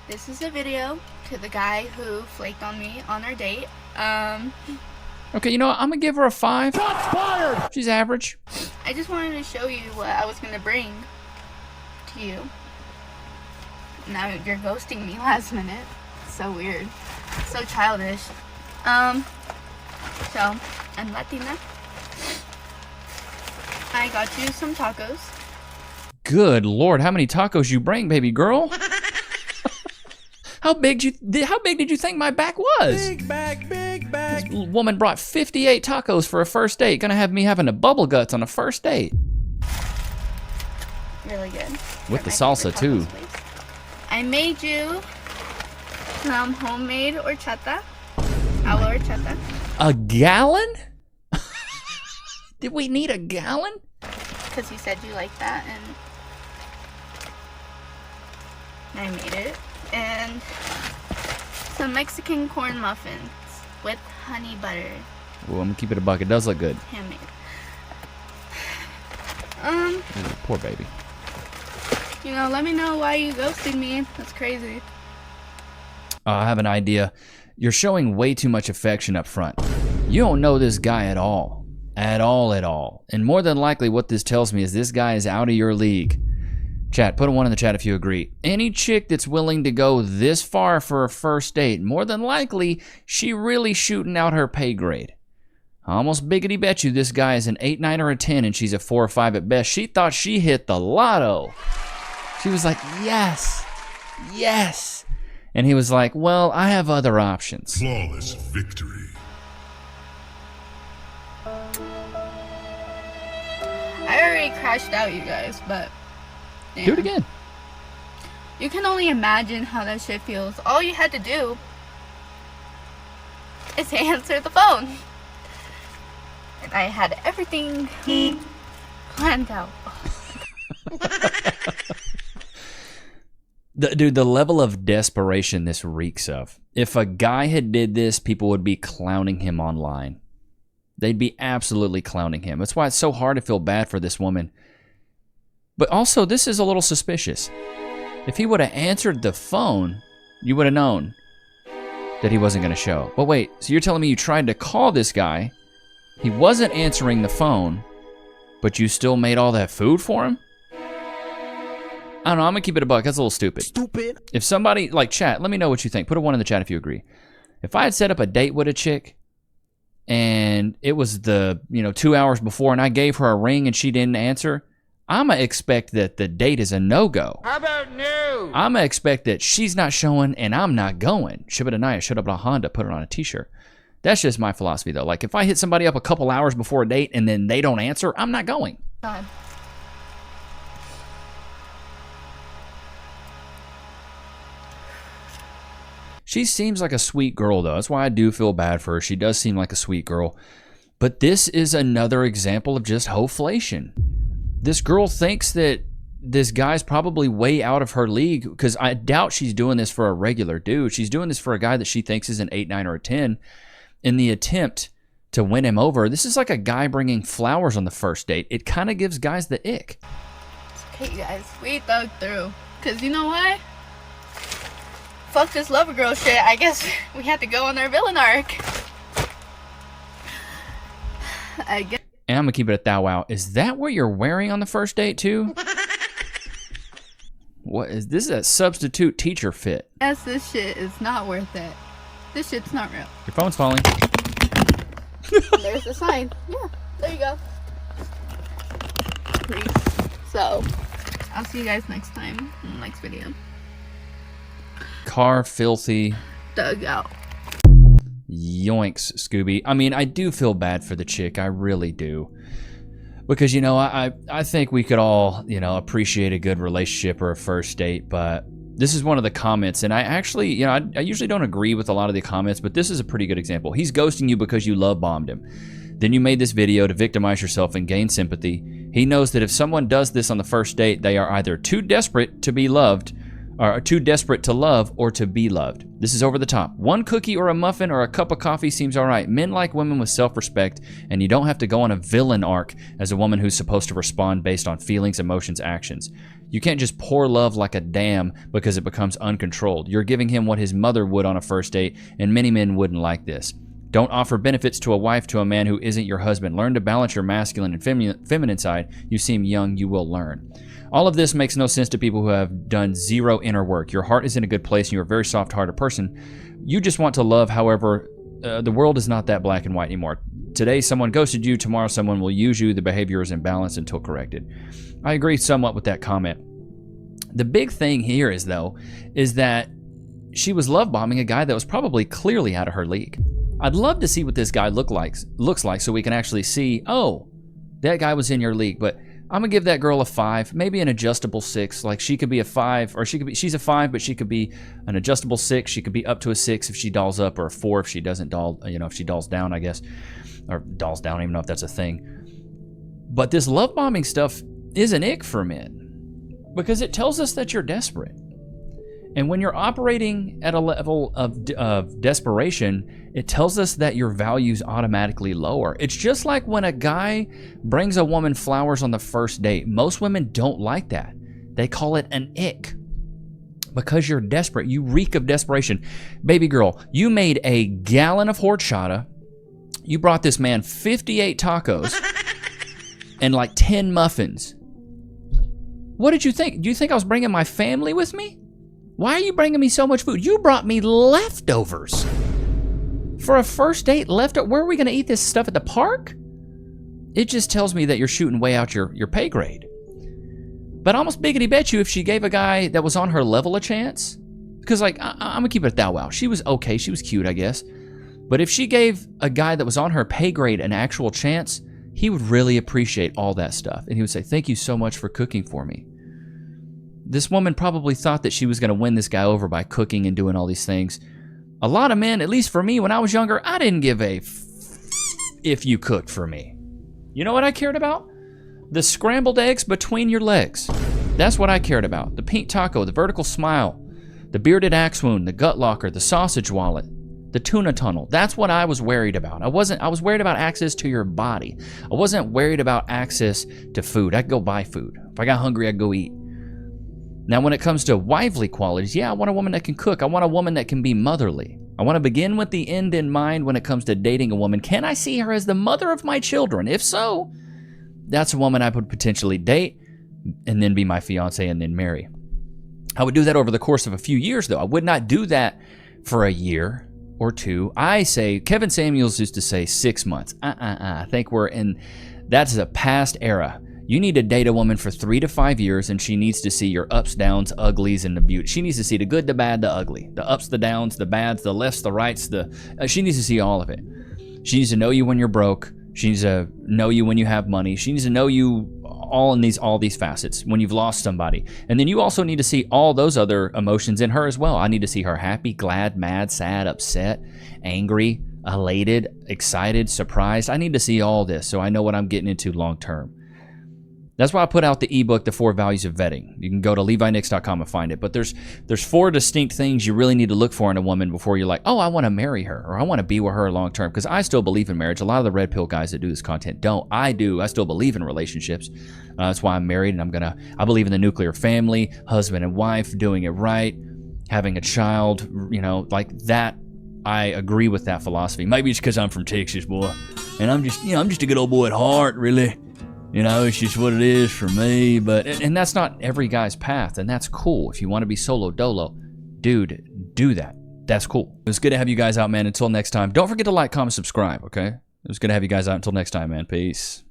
This is a video to the guy who flaked on me on our date. Okay, you know what? I'm gonna give her a 5. Shots fired! She's average. I just wanted to show you what I was gonna bring to you. Now you're ghosting me last minute. So weird. So childish. So, I'm Latina. I got you some tacos. Good Lord, how many tacos you bring, baby girl? How big did you think my back was? Big bag, big bag. This woman brought 58 tacos for a first date. Gonna have me having a bubble guts on a first date. Really good. With the salsa too. I made you some homemade horchata. Agua horchata. A gallon? Did we need a gallon? Because you said you liked that, and I made it. And some Mexican corn muffins with honey butter. Well, I'm gonna keep it a buck. It does look good. Handmade. Ooh, poor baby. You know, let me know why you ghosted me. That's crazy. I have an idea. You're showing way too much affection up front. You don't know this guy at all. At all. And more than likely what this tells me is this guy is out of your league. Chat, put a 1 in the chat if you agree. Any chick that's willing to go this far for a first date, more than likely, she really shooting out her pay grade. I almost biggity bet you this guy is an 8, 9, or a 10 and she's a 4 or 5 at best. She thought she hit the lotto. She was like, yes, yes. And he was like, well, I have other options. Flawless victory. I already crashed out, you guys, but yeah. Do it again. You can only imagine how that shit feels. All you had to do is answer the phone. And I had everything planned out. Dude, the level of desperation this reeks of. If a guy had did this, people would be clowning him online. They'd be absolutely clowning him. That's why it's so hard to feel bad for this woman. But also, this is a little suspicious. If he would have answered the phone, you would have known that he wasn't going to show. But wait, so you're telling me you tried to call this guy, he wasn't answering the phone, but you still made all that food for him? I don't know, I'm gonna keep it a buck. That's a little stupid. Stupid. If somebody, like chat, let me know what you think. Put a 1 in the chat if you agree. If I had set up a date with a chick and it was the, 2 hours before and I gave her a ring and she didn't answer, I'm gonna expect that the date is a no-go. How about no? I'm gonna expect that she's not showing and I'm not going. Shibba showed up in a Honda, put it on a t-shirt. That's just my philosophy though. Like if I hit somebody up a couple hours before a date and then they don't answer, I'm not going. God. She seems like a sweet girl, though. That's why I do feel bad for her. She does seem like a sweet girl. But this is another example of just hooflation. This girl thinks that this guy's probably way out of her league because I doubt she's doing this for a regular dude. She's doing this for a guy that she thinks is an 8, 9, or a 10 in the attempt to win him over. This is like a guy bringing flowers on the first date. It kind of gives guys the ick. It's okay, guys. We thug through. Because you know why? Fuck this lover girl shit. I guess we had to go on our villain arc. I guess. And I'm gonna keep it at that. Wow, is that what you're wearing on the first date too? What is this? Is a substitute teacher fit? Yes, this shit is not worth it. This shit's not real. Your phone's falling. There's the sign. Yeah, there you go. So, I'll see you guys next time in the next video. Car filthy. Dug out. Yoinks, Scooby. I mean, I do feel bad for the chick. I really do. Because, I think we could all, appreciate a good relationship or a first date, but this is one of the comments, and I actually, I usually don't agree with a lot of the comments, but this is a pretty good example. He's ghosting you because you love bombed him. Then you made this video to victimize yourself and gain sympathy. He knows that if someone does this on the first date, they are either too desperate to be loved, or too desperate to love or to be loved. This is over the top. One cookie or a muffin or a cup of coffee seems all right. Men like women with self-respect, and you don't have to go on a villain arc as a woman who's supposed to respond based on feelings, emotions, actions. You can't just pour love like a dam because it becomes uncontrolled. You're giving him what his mother would on a first date, and many men wouldn't like this. Don't offer benefits to a wife to a man who isn't your husband. Learn to balance your masculine and feminine side. You seem young, you will learn. All of this makes no sense to people who have done zero inner work. Your heart is in a good place and you're a very soft-hearted person. You just want to love, however, the world is not that black and white anymore. Today, someone ghosted you. Tomorrow, someone will use you. The behavior is imbalanced until corrected. I agree somewhat with that comment. The big thing here is that she was love bombing a guy that was probably clearly out of her league. I'd love to see what this guy looks like so we can actually see, oh, that guy was in your league. But I'm going to give that girl a 5, maybe an adjustable 6. Like she could be a 5, or she's a 5, but she could be an adjustable 6. She could be up to a 6 if she dolls up, or a 4 if she doesn't doll, if she dolls down, I guess. Or dolls down, I don't even know if that's a thing. But this love bombing stuff is an ick for men because it tells us that you're desperate. And when you're operating at a level of desperation, it tells us that your value's automatically lower. It's just like when a guy brings a woman flowers on the first date. Most women don't like that. They call it an ick because you're desperate. You reek of desperation. Baby girl, you made a gallon of horchata. You brought this man 58 tacos and like 10 muffins. What did you think? Do you think I was bringing my family with me? Why are you bringing me so much food? You brought me leftovers. For a first date, where are we going to eat this stuff at the park? It just tells me that you're shooting way out your pay grade. But I almost biggity bet you if she gave a guy that was on her level a chance, because like, I'm going to keep it that wow. She was okay. She was cute, I guess. But if she gave a guy that was on her pay grade an actual chance, he would really appreciate all that stuff. And he would say, thank you so much for cooking for me. This woman probably thought that she was going to win this guy over by cooking and doing all these things. A lot of men, at least for me when I was younger, I didn't give a if you cooked for me. You know what I cared about? The scrambled eggs between your legs. That's what I cared about. The pink taco, the vertical smile, the bearded axe wound, the gut locker, the sausage wallet, the tuna tunnel. That's what I was worried about. I was worried about access to your body. I wasn't worried about access to food. I could go buy food. If I got hungry, I'd go eat. Now, when it comes to wifely qualities, yeah, I want a woman that can cook. I want a woman that can be motherly. I want to begin with the end in mind when it comes to dating a woman. Can I see her as the mother of my children? If so, that's a woman I would potentially date and then be my fiance and then marry. I would do that over the course of a few years, though. I would not do that for a year or two. I say, Kevin Samuels used to say 6 months. I think that's a past era. You need to date a woman for 3 to 5 years, and she needs to see your ups, downs, uglies, and the beauty. She needs to see the good, the bad, the ugly, the ups, the downs, the bads, the lefts, the rights. She needs to see all of it. She needs to know you when you're broke. She needs to know you when you have money. She needs to know you all these facets when you've lost somebody. And then you also need to see all those other emotions in her as well. I need to see her happy, glad, mad, sad, upset, angry, elated, excited, surprised. I need to see all this so I know what I'm getting into long term. That's why I put out the ebook, The 4 Values of Vetting. You can go to levinicks.com and find it. But there's 4 distinct things you really need to look for in a woman before you're like, oh, I want to marry her or I want to be with her long term. Because I still believe in marriage. A lot of the red pill guys that do this content don't. I do. I still believe in relationships. That's why I'm married, and I believe in the nuclear family, husband and wife, doing it right, having a child, like that. I agree with that philosophy. Maybe it's because I'm from Texas, boy, and I'm just a good old boy at heart, really. It's just what it is for me. And that's not every guy's path, and that's cool. If you want to be solo dolo, dude, do that. That's cool. It was good to have you guys out, man. Until next time, don't forget to like, comment, subscribe, okay? It was good to have you guys out. Until next time, man. Peace.